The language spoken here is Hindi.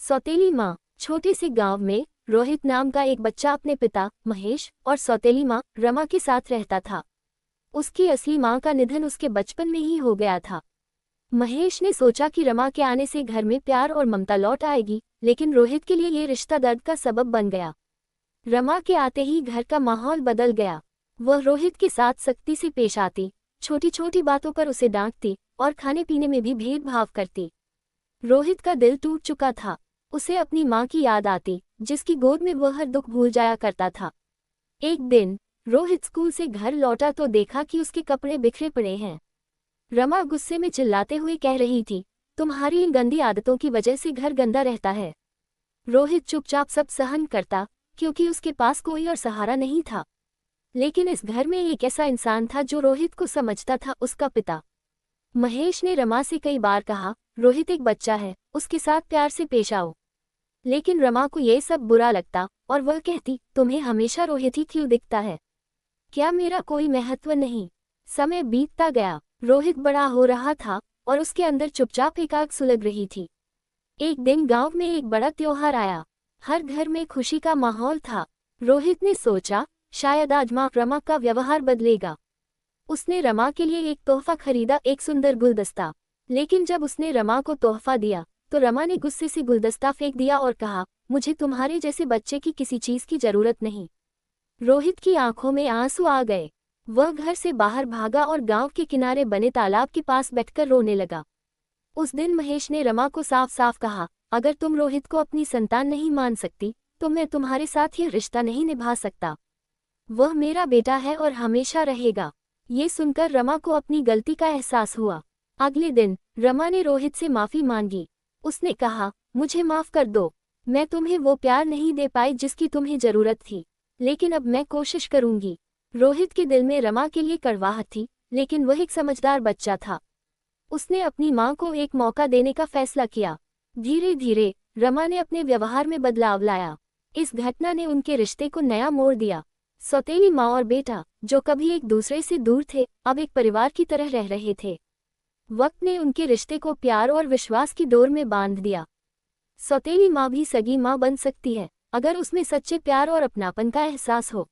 सौतेली माँ। छोटे से गांव में रोहित नाम का एक बच्चा अपने पिता महेश और सौतेली माँ रमा के साथ रहता था। उसकी असली माँ का निधन उसके बचपन में ही हो गया था। महेश ने सोचा कि रमा के आने से घर में प्यार और ममता लौट आएगी, लेकिन रोहित के लिए ये रिश्ता दर्द का सबब बन गया। रमा के आते ही घर का माहौल बदल गया। वह रोहित के साथ सख्ती से पेश आती, छोटी छोटी बातों पर उसे डांटती और खाने पीने में भी भेदभाव करती। रोहित का दिल टूट चुका था। उसे अपनी माँ की याद आती, जिसकी गोद में वह हर दुख भूल जाया करता था। एक दिन रोहित स्कूल से घर लौटा तो देखा कि उसके कपड़े बिखरे पड़े हैं। रमा गुस्से में चिल्लाते हुए कह रही थी, तुम्हारी इन गंदी आदतों की वजह से घर गंदा रहता है। रोहित चुपचाप सब सहन करता, क्योंकि उसके पास कोई और सहारा नहीं था। लेकिन इस घर में एक ऐसा इंसान था जो रोहित को समझता था, उसका पिता। महेश ने रमा से कई बार कहा, रोहित एक बच्चा है, उसके साथ प्यार से पेश आओ। लेकिन रमा को ये सब बुरा लगता और वह कहती, तुम्हें हमेशा रोहित ही क्यों दिखता है? क्या मेरा कोई महत्व नहीं? समय बीतता गया, रोहित बड़ा हो रहा था और उसके अंदर चुपचाप एक आग सुलग रही थी। एक दिन गांव में एक बड़ा त्योहार आया। हर घर में खुशी का माहौल था। रोहित ने सोचा, शायद आज माँ रमा का व्यवहार बदलेगा। उसने रमा के लिए एक तोहफा खरीदा, एक सुंदर गुलदस्ता। लेकिन जब उसने रमा को तोहफा दिया तो रमा ने गुस्से से गुलदस्ता फेंक दिया और कहा, मुझे तुम्हारे जैसे बच्चे की किसी चीज की जरूरत नहीं। रोहित की आंखों में आंसू आ गए। वह घर से बाहर भागा और गांव के किनारे बने तालाब के पास बैठकर रोने लगा। उस दिन महेश ने रमा को साफ साफ कहा, अगर तुम रोहित को अपनी संतान नहीं मान सकती तो मैं तुम्हारे साथ यह रिश्ता नहीं निभा सकता। वह मेरा बेटा है और हमेशा रहेगा। ये सुनकर रमा को अपनी गलती का एहसास हुआ। अगले दिन रमा ने रोहित से माफी मांगी। उसने कहा, मुझे माफ कर दो, मैं तुम्हें वो प्यार नहीं दे पाई जिसकी तुम्हें जरूरत थी, लेकिन अब मैं कोशिश करूंगी। रोहित के दिल में रमा के लिए कड़वाहट थी, लेकिन वह एक समझदार बच्चा था। उसने अपनी माँ को एक मौका देने का फैसला किया। धीरे धीरे रमा ने अपने व्यवहार में बदलाव लाया। इस घटना ने उनके रिश्ते को नया मोड़ दिया। सौतेली माँ और बेटा, जो कभी एक दूसरे से दूर थे, अब एक परिवार की तरह रह रहे थे। वक्त ने उनके रिश्ते को प्यार और विश्वास की डोर में बांध दिया। सौतेली माँ भी सगी माँ बन सकती है, अगर उसमें सच्चे प्यार और अपनापन का एहसास हो।